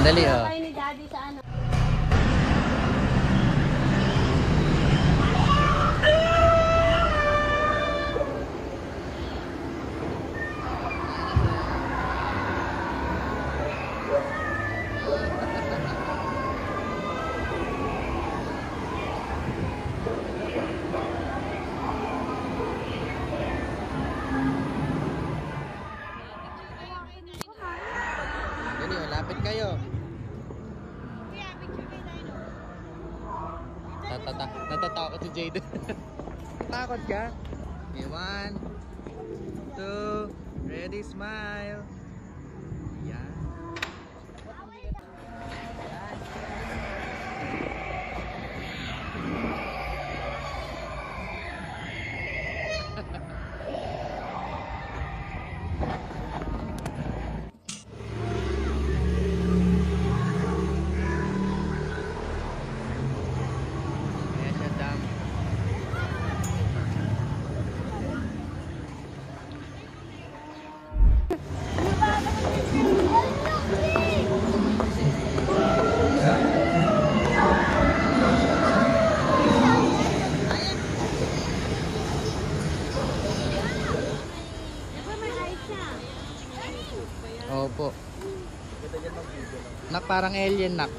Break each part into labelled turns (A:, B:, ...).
A: Dali oh.
B: Ni Daddy sa ano.
A: Dali oh, lapit kayo. Natatakot si Jade. Takot ka? Okay, 1, 2, ready, smile. Yan. Opo. Nak, parang alien nak.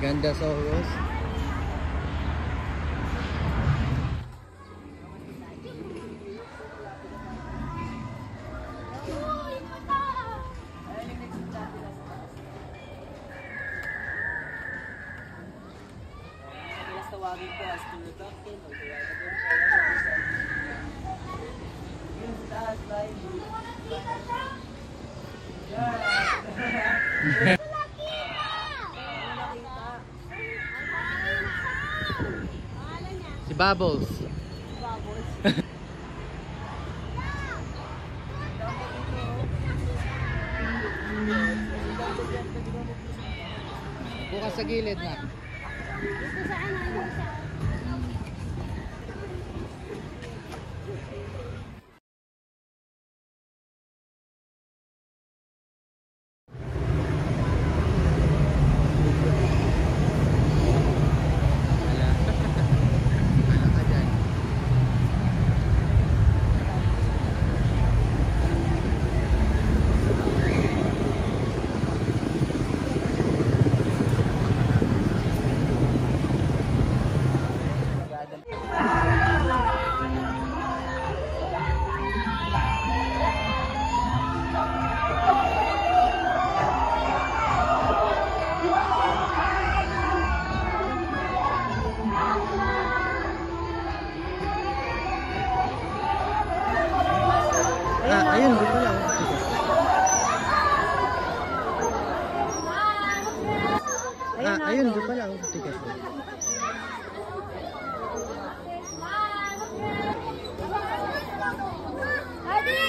A: Ganda sa Oros.
C: Tawagin ko as to the captain or the
A: Si Bubbles. sa gilid na.
B: Dito sa ano, yung sa...
A: Wala. Wala ka dyan. Ayun, doon pala. Ayun, doon pala. Ticket.
B: Adi!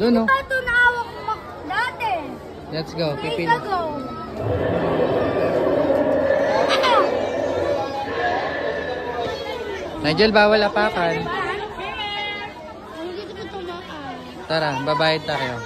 A: Doon, no?
B: Ito naawak mo dati.
A: Let's go. Pipil.
B: Let's go.
A: Nigel, bawal apakan.
B: Hindi ko tumakan.
A: Tara, babayad tayo.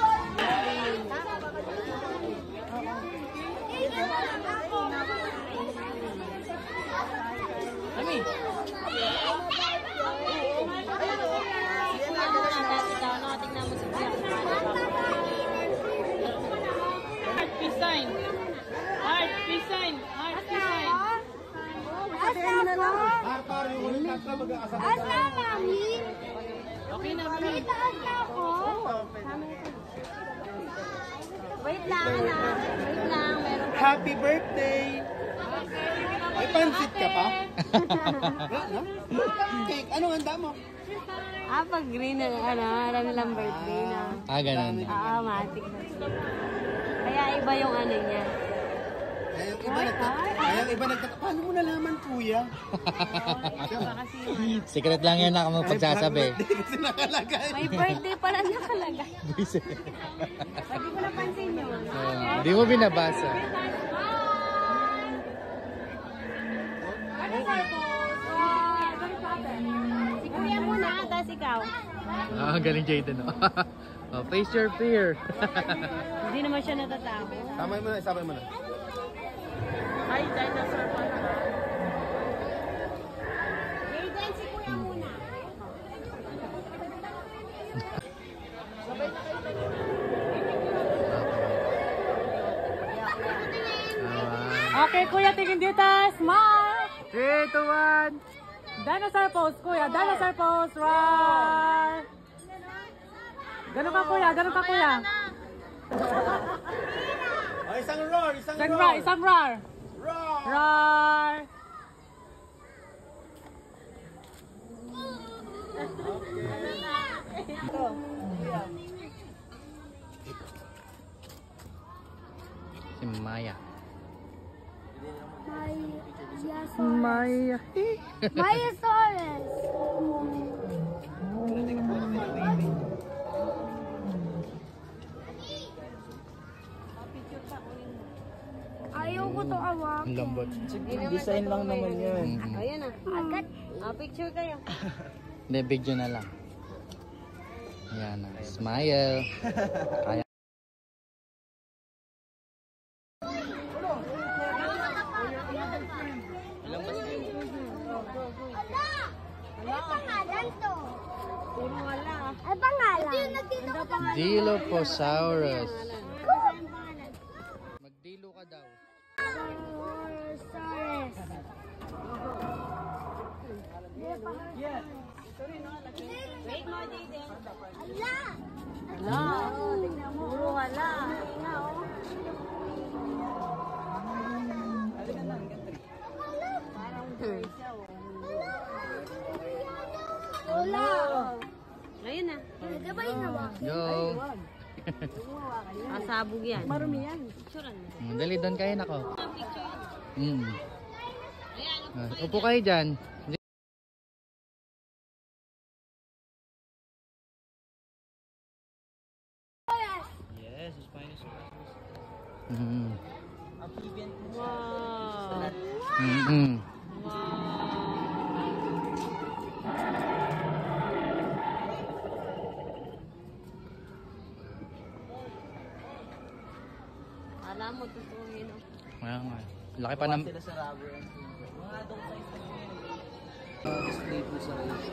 B: Asa, mami? Okay na, mami. Taas na ako. Wait lang, anak. Wait lang, meron pa.
C: Happy birthday! May pansit ka pa? Cake, anong handa mo?
B: Pag green na, alam nilang birthday na.
A: Ganun.
B: Matik na. Kaya iba yung ano niya.
C: Kaya yung iba paano mo nalaman, kuya?
A: Secret lang yan, ako magpagsasabi.
C: Kasi nakalagay.
B: May birthday pala nakalagay. Pwede ko napansin yun.
A: Hindi mo binabasa.
B: Si kuya muna, tapos ikaw.
A: Galing Jayden. Face your fear.
B: Hindi naman siya natatakot.
C: Sabay mo na.
B: Ay, dinosaur pa na. Jayden, si kuya muna. Okay, kuya, tingin dito. Smile!
A: 3, 2, 1.
B: Dinosaur pose, kuya. Dinosaur pose. Roar! Ganun ka, kuya. Ganun ka, kuya.
C: Isang roar, isang
B: Isang
C: roar.
B: roar. Isang roar.
C: Roar!
B: Roar!
A: Si Maya.
B: Maya. Maya Soares. Ayaw ko to awak.
A: Ang lambot.
C: Design lang naman yan.
B: Ayan na. Agad. Picture kayo.
A: Hindi, video na lang. Ayan na. Smile. Kaya.
B: Ano pangalan to? Puro wala. Ay pangalan?
A: Dilophosaurus. Magdilo ka daw.
B: Dilophosaurus. Wait mo, Dede. Ala! Ala! Puro wala. Wala. Ayun na. Gabay na ba?
A: Go.
B: Asabog yan. Marumi yan. Picturean mo.
A: Dali, doon kayo nako. Upo kayo dyan. Yes, Spinosaurus.
B: Wow.
A: Mm-hmm.
D: Alam mo, tutuhin.
A: Ayan nga. Laki pa ng...
C: Sila sa rubber. Mga adult size na display po sa race.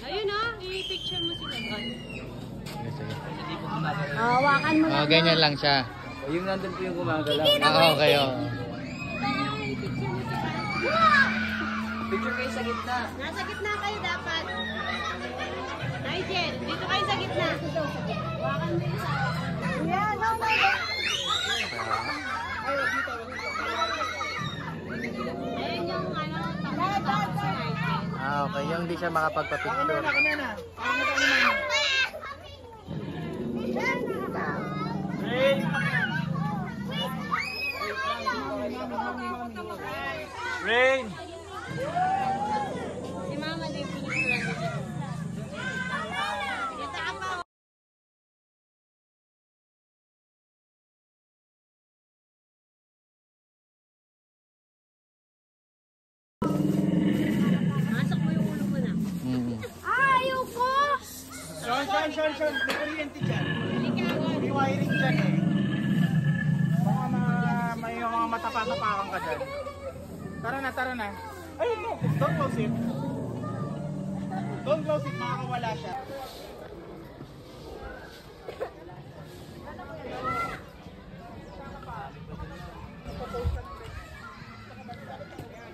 D: Ayun ah, i-picture mo sila.
A: Sige, sige.
C: Hindi po gumagalaw.
D: Hawakan mo
A: Oh, ganyan lang siya.
C: Yung nandun po yung gumagalaw.
A: Okay, oh.
C: Picture kayo sa gitna.
D: Nasa gitna kayo dapat. Nigel, dito kayo sa gitna. Hawakan mo yung sa... Yan, ayun yung ano, takot si Nigel.
A: Ah, okay. Yung hindi siya makapagpa-picture.
C: Rain!
D: Si Mama din pinicturean nito. Kita ka pa. Masok mo yung ulo mo na. Ayaw ko!
C: Sean. May kuryente dyan. May wiring dyan eh. Baka may mga matapa-tapakan ka dyan. Tara na. Ay, no. Don't close it. Don't close it. Makakawala siya.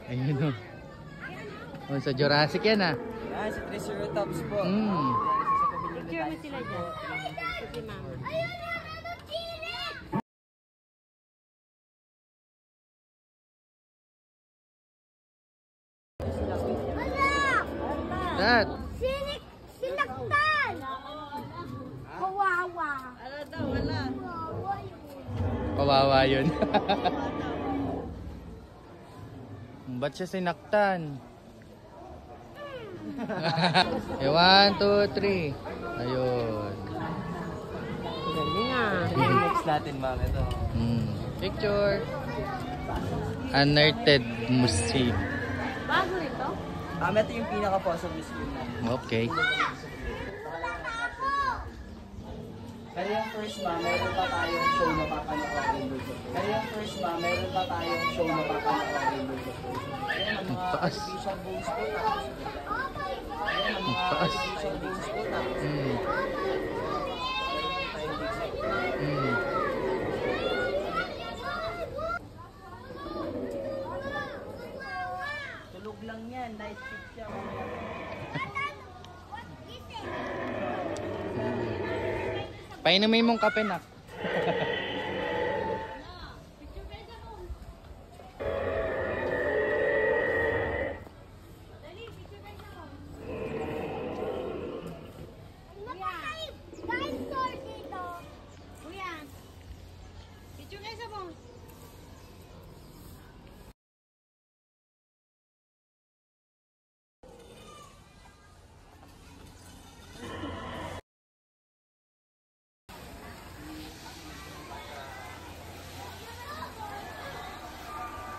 A: Ayun, oh. Oh, sa Jurassic yan, ah.
C: Yan, si Triceratops po.
D: Picture mo sila dyan. Si Mama.
A: Dad,
E: Sinaktan! Kawawa!
D: Ala daw, wala.
A: kawawa yun. Ba't siya sinaktan? Okay, 1, 2, 3. Ayun.
D: Galing ah.
C: Next natin, ma'am. Ito.
A: Picture. Unearthed Museum.
D: Bago ito?
C: Ito yung pinaka-po sa museum natin.
A: Okay.
C: Pero yung first, ma'am, meron pa tayong show na papanoorin dito. Ayan, ang mga
A: Taas.
C: artificial bones po. Ayan, ang mga
A: Taas.
C: artificial bones po. Tulog lang yan. Night shift siya.
A: Painumin mong kape, nak.
E: Dinosaur dito!
D: Kuya. Picture kayo sa bong.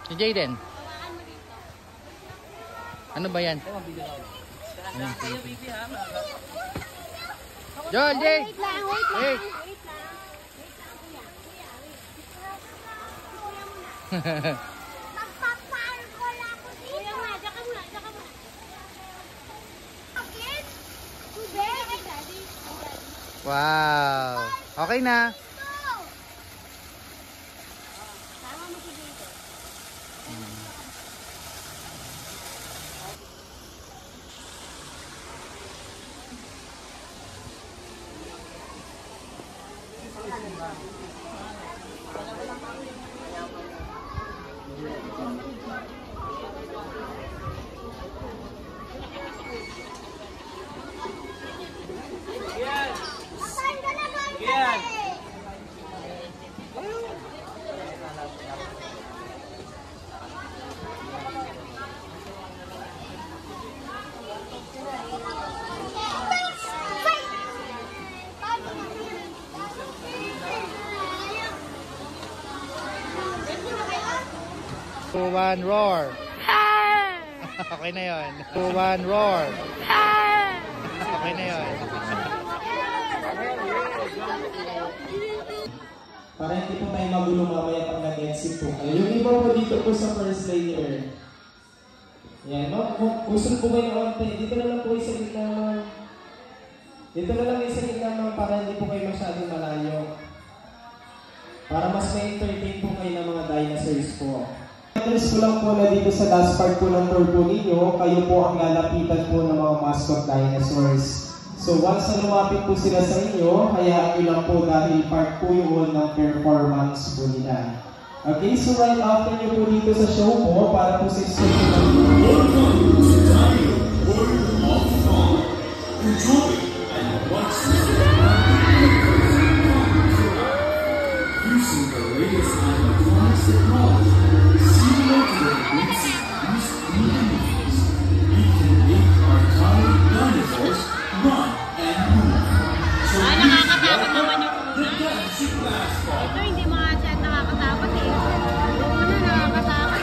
A: Si Jayden. Ano ba yan? Ayan, sige, sige. Joel, Jay!
E: Wait lang, wait lang.
A: Wait!
E: Magpapaano ko lang ako dito.
D: Kuya nga, dyan ka muna, dyan ka muna.
E: Bakit? Tubig?
A: Wow! Okay na.
D: Sama mo si Jason.
E: Saan ka naman?
C: Yan!
A: 2, 1, roar. Okay na yun. 2, 1, roar. Okay na yun.
F: Para hindi po tayo magulo mamaya pag nag-exit po kayo. Yung iba po dito po sa first layer. Yan, no? Gusto po kayo na konti. Dito na lang po isa gitna. Dito na lang isa gitna para hindi po kayo masyadong malayo. Para mas ma-entertain po kayo ng mga dinosaurs po. Interest ko lang po na dito sa last part po ng tour po ninyo, kayo po ang lalapitan po ng mga mascot dinosaurs. So once na lumapit po sila sa inyo, hayaan nyo lang po dahil part po yun ng performance po nila. Okay, so right after nyo po dito sa show po, para po sa expression ng Welcome to Dino World of Fun. Enjoy and watch using the latest animatronics technology, similar to the wings used in animals. We can make our tiny dinosaurs run and move. So
D: Nakakatakot naman yung
F: the Galaxy Blast Ball.
D: ito, hindi mga chat nakakatakot eh. Yung una nakakatakot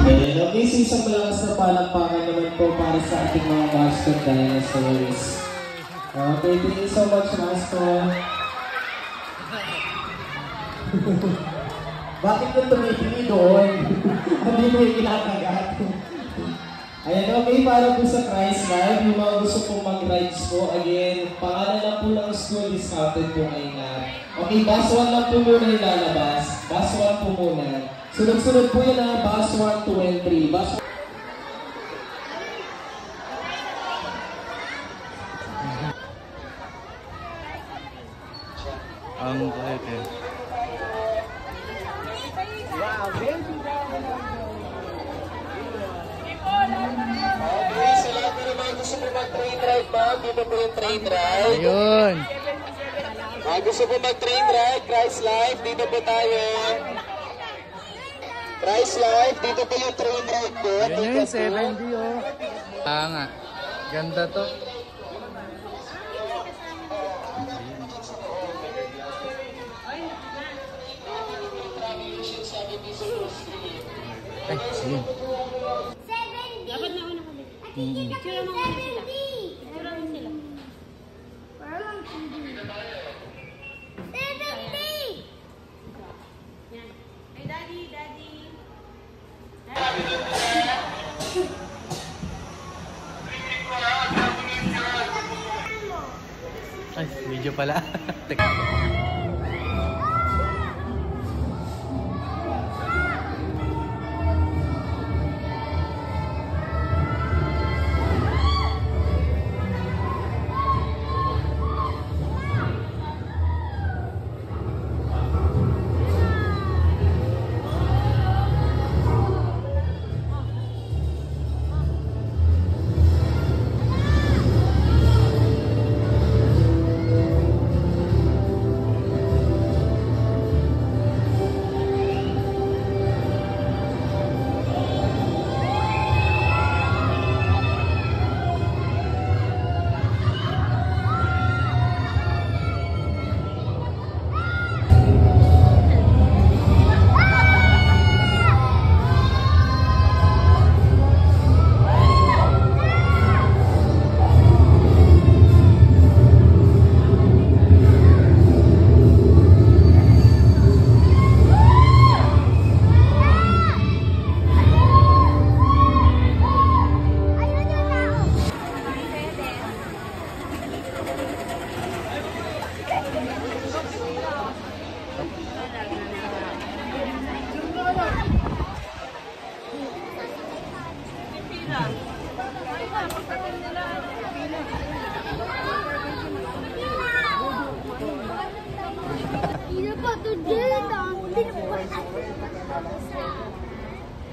F: And okay, so isang malakas na palakpakan naman po para sa ating mga mascot dinosaurs. Okay, thank you so much, mascot. Bakit nyo tumitingin doon? Hindi mo yung kinakagat. Ayan, okay, para po sa price live, yung mga gusto pong mag-rides po, again, pangalan lang po ng school, discounted po kayo na. Okay, bus 1 lang po muna yung lalabas. Bus 1 po muna. Sunod-sunod po yun na bus 1, 2, and 3. Bus
A: Ang kulit eh.
F: Okay, sa lahat na naman gusto po mag-train ride ba? Dito po yung train ride.
A: Ayun.
F: Gusto po mag-train ride, Christ Life, dito po tayo. Christ Life, dito po yung train ride po.
A: Yan yung 7D oh. Nga. Ganda to. Ay, ayun.
D: Dapat na una kami. Picture mo kami sila. Picture mo sila. Yan. Hey, daddy, daddy.
A: Ay, video pala.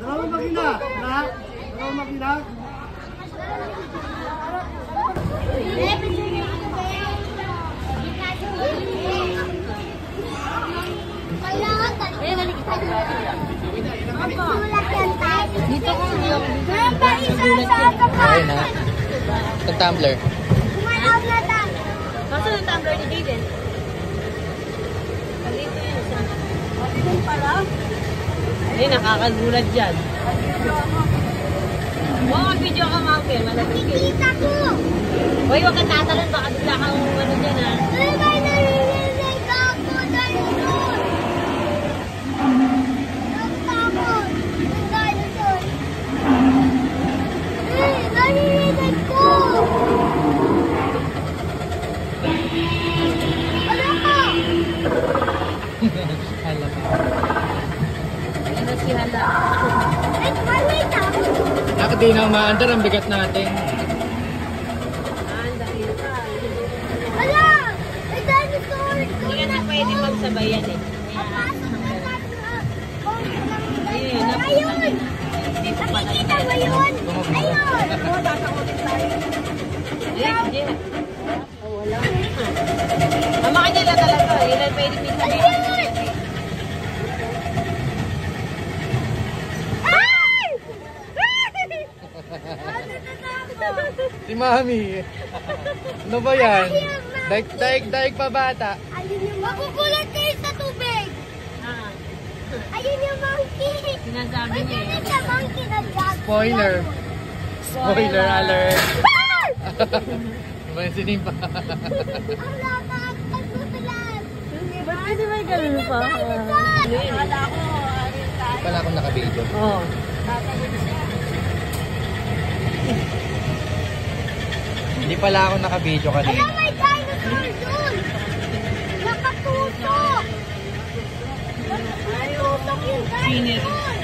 C: Dalawang makina, na? Dalawang makina?
D: Dito ko yung
A: Ayun na. Itong tumbler.
D: Kaso yung tumbler ni Jaden? Nandito yun isa.
B: Ay, nakakagulat dyan. Video ka, Mangke. Malapit eh.
E: Kita ko!
B: Hoy, huwag kang tatalon. Baka bigla kang ano dyan, ha?
E: Ay, may narinig ako dinosaur! Nagtakot! Yung dinosaur! Eh, narinig ko! Ano ka?
A: Hala ka.
B: Ano si Hala?
E: Ay, maliit ah!
A: Bakit di na umaandar? Ang bigat natin.
B: Ang dahil ka.
E: Ala! May dinosaur!
B: Hindi ka na pwede magsabayan eh.
E: Papasok na natin ah!
B: Ayun,
E: Ayun!
B: Hindi pa pala.
E: Nakikita mo yun? Ayun!
B: Hindi. Wala. Ang makikita talaga. Ilan pwede minsan.
E: Ayun! Ay!
A: Si Mami. Ano ba yan? Daig pa bata.
E: Ayun yung makukulat kayo sa tubig!
B: Ah,
E: Ayun yung monkey!
B: sinasabi
E: Ay,
B: niya eh.
E: ganun sa monkey na dyan.
A: Spoiler. Spoiler alert.
E: Ah!
A: Diba yung sinimpa?
E: Ang lakas! Pagsusulan!
B: Ba't kasi may ganun pa?
E: Akala ko,
A: Pala akong nakabidyo.
B: Oo.
A: Hindi pala ako nakabidyo kanina.
E: Alam, may dinosaur dun! Nakatutok! Nakatutok yung dinosaur!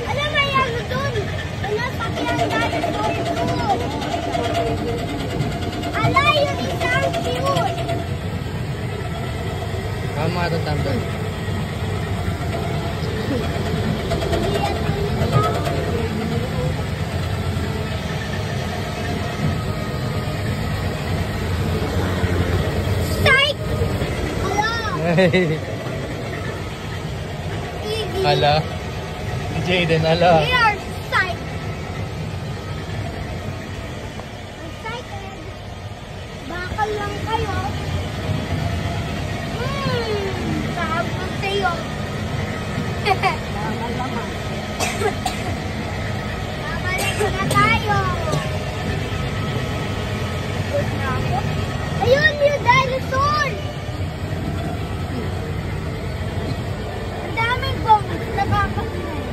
E: Alam, may ano dun! May nasakyan dinosaur dun! Ala, yung isang cute!
A: Ako mga tatambal.
E: Strike! Ala! Iggy!
A: Hala. Si Jaden, hala.
E: We are psych! I'm psyched! Bakal lang kayo. Sabi sa'yo. Babalik na tayo. Good na ako. Ayun, yung dinosaur! Ang daming bones nakakasunod.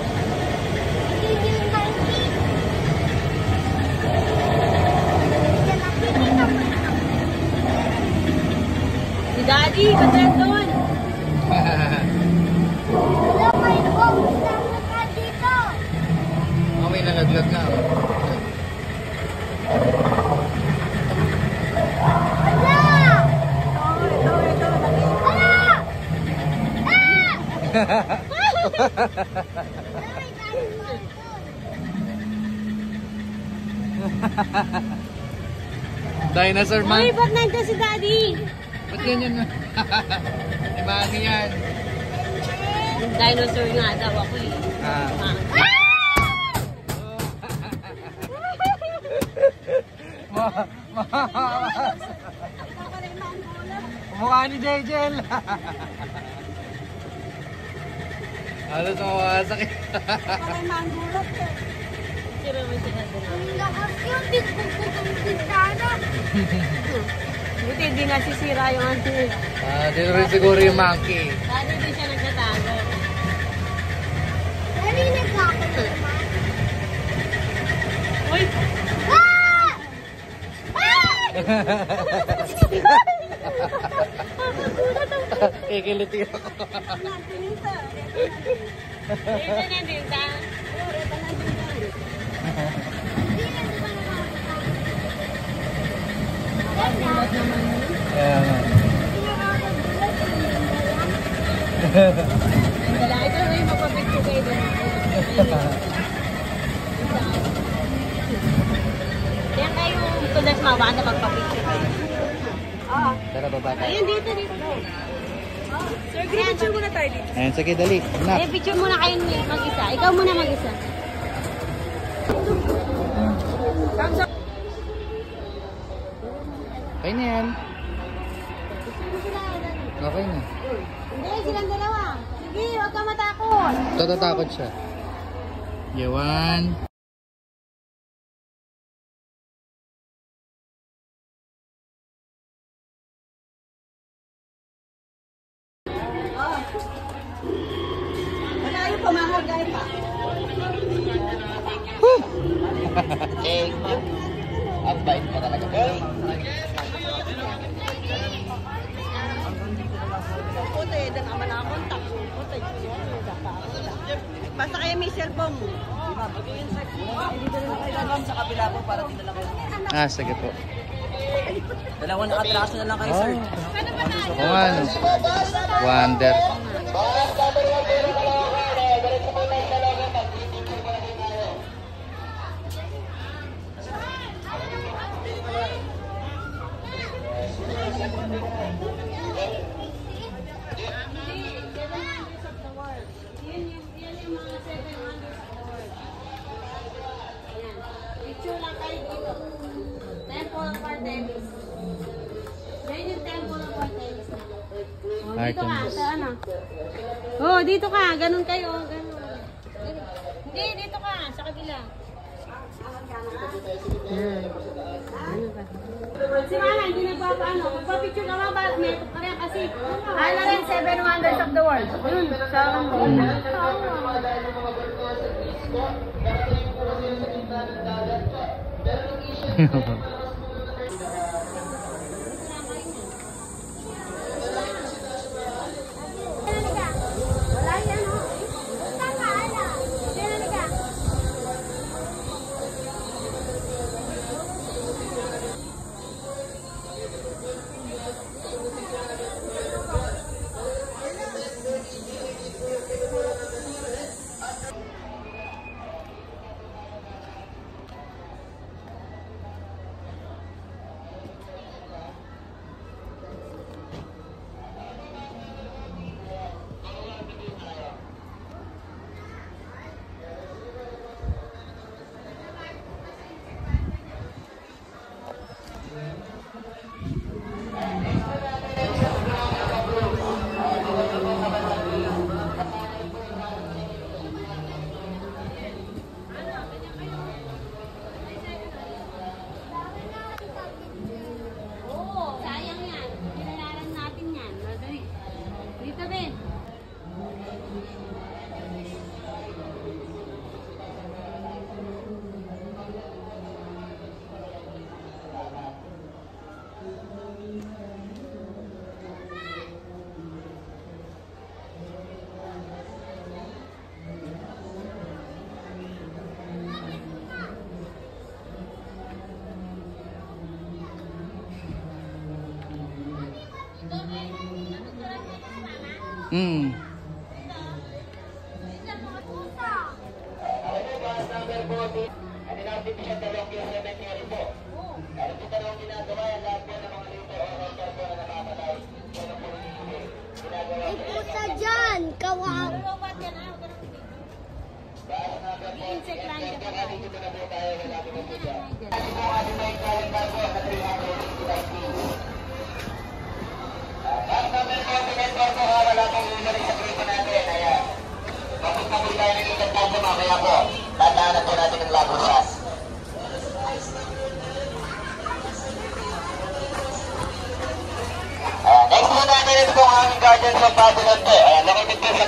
E: Ayun yung monkey. Yan, nakikita mo na.
B: Si Daddy, ba't nandun?
E: Wala, may bones na mukha dito.
A: Oh, may nalaglag na. Oh.
E: Ala! Ala! Ah! Ay, dinosaur dun.
A: Dinosaur man.
B: Uy, ba't nandun si Daddy?
A: Ba't ganyan na? Si Mami yan.
B: Yung dinosaur nga daw ako eh.
A: Ah.
B: Ah.
A: Mukha ni Jejel. Halos makakasakit.
B: Sira mo siya nandun.
E: Ang lakas yun, bigpugpugpugpug sana.
B: Buti hindi nasisira yung ano eh.
A: Dito rin siguro yung monkey.
B: Dati din siya nagtatago.
E: Narinig ako naman.
B: Uy!
E: Ah! Ah!
A: Kikiliti ako.
B: Dito na din sa...
A: Kaya nga.
B: Wala, ito na yung mapapicture kayo doon. Yan kayo tulas mga baka na magpapicture kayo.
A: Tara, baba tayo.
B: Ayun, dito. Sir, picture muna tayo dito.
A: Ayan, sige, dali. Anak.
B: Eh, picture muna kayo mag-isa. Ikaw muna mag-isa.
A: Okay na yan. Okay na.
E: Hindi, silang dalawa. Sige, huwag ka matakot.
A: Tatatakot siya. Yawan.
B: Wala yung pamahagay pa.
A: Ang bait mo talaga, boy.
B: Puti, dan naman ako. Puti. Basta kayo may cellphone mo. Sa kabila po para dinala kayo.
A: Ah, sige po.
B: Dalawa na atraso na lang kayo, sir.
A: Kung ano. Wonder.
E: Picture lang kayo dito. Temple of Artemis. Yan yung Temple of Artemis na. Oh, dito ka, sa ano? Oh, dito ka. Ganun kayo. Ganun. Hindi, dito ka. Sa kabila. Si Mama, hindi nagpapaano. Magpa-picture ka ba? May pareha kasi. Ano rin, 7 Wonders of the World. Yun, sa akin mo.
D: Wala yan, oh. Punta ka, ala. Diyan ka.
E: Sayang yan. Pinalaran natin yan. Madali. Dito, Ben.
A: Hmm.
D: May pusa dyan. Kawang.
E: Insect lang ka.
G: Next po natin ito po ang aming Guardians of Babylon po. Ayan, nakipit po sa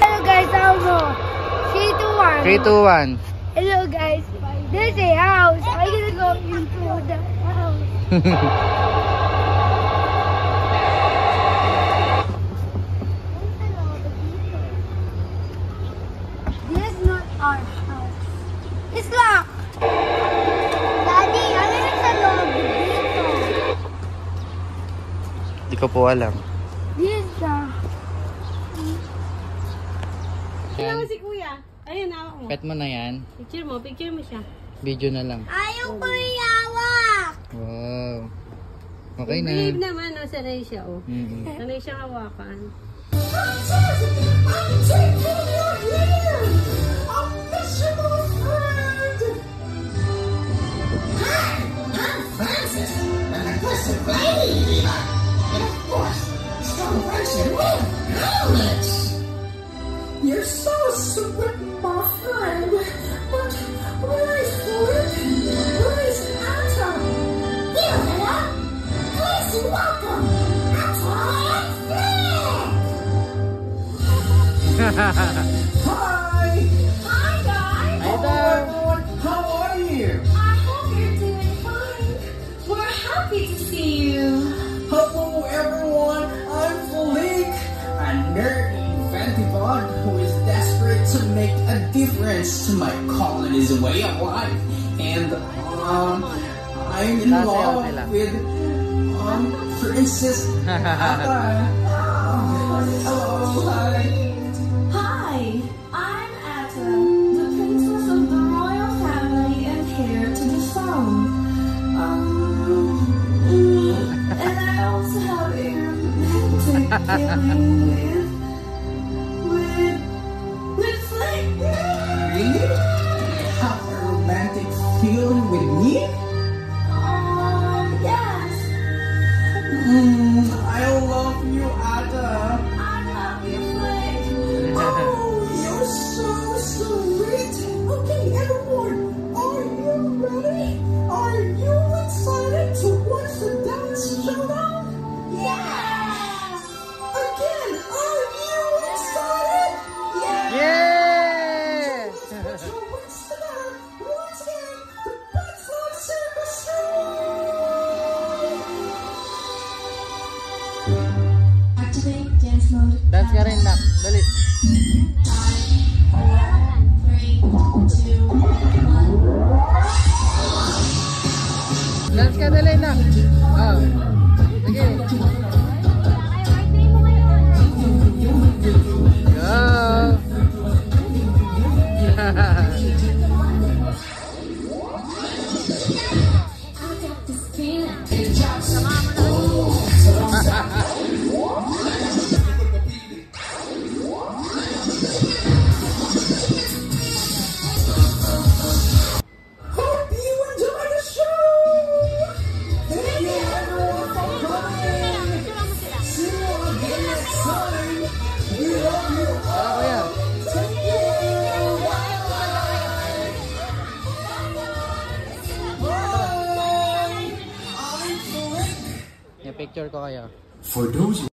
D: Hello guys, Alvo. 3, 2, 1.
A: 3, 2, 1.
D: Hello guys. There's a house. I'm gonna go into the house. This is not
A: ko po alam.
D: Dito.
E: Tignan mo si kuya. Ayun, hawak mo.
A: Pet mo na yan.
E: Picture mo siya.
A: Video na lang.
D: Ayaw ko iawak.
A: Wow. Okay na.
E: Babe naman, no? Sanay siya, oh.
A: Mm-mm.
E: Sanay siyang hawakan.
H: You're so sweet, my friend. But where is Rick? Where is Atta? Here, Ella. Please welcome Atta and Frick.
F: Hi!
H: Hi, guys.
A: Hi there.
F: How are you?
H: I hope you're doing fine. We're happy to see you.
F: Hello everyone, I'm Falik, a nerdy inventivore who is desperate to make a difference to my colony's way of life. And I'm in love with Princess Atta. Hello, hi.
H: Hi, I'm Atta, the princess of the royal family and heir to the throne. And I also have a romantic feeling with Flake.
F: Really? You have a romantic feeling with me?
H: Yes,
F: I love you, Atta.
H: I love you, Flake. Oh, you're so sweet. Okay, everyone, are you ready? Are you excited to watch the dance showdown? Yes! Again, are you excited? Yes!
A: Yeah!
H: Let's put your wits together once again to Bachelor Circus Show! Activate dance mode.
A: Dance ka rin na. Dali.
H: 3, 2, 1.
A: Dance ka dali na. Oh. Sige.
H: Hope you enjoy the show! Thank you everyone for coming! See you again next time! We love you all!
A: Kuya.
H: Take care! Bye! I'm Rick!
A: Yung picture ko kayo.
F: For those